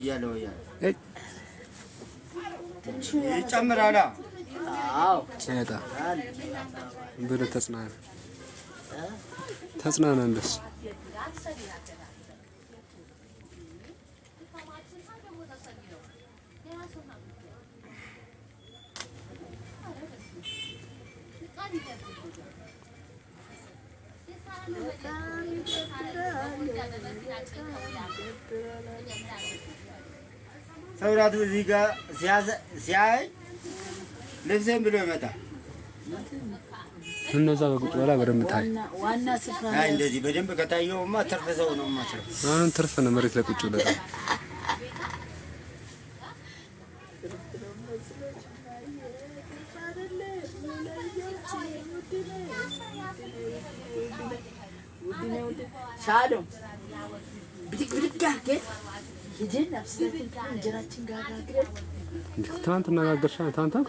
ያለው ይጨምራል። አዎ ጨታ ብለ ተጽናና እንደሱ ሰውራቱ እዚህ ጋር ሲያይ ልብሴን ብሎ ይመጣል። እነዛ በቁጭ ብላ በደንብ ታይ። ዋና ስፍራ አይ እንደዚህ በደንብ ከታየውማ ትርፍ ሰው ነው ማለት። አሁን ትርፍ ነው መሬት ላይ ቁጭ ብላ ሻሎም ብድግ አድርገን ሂደን አብስለን እንጀራችን ጋር አድርገን ትናንትና ጋገርሻ ትናንትና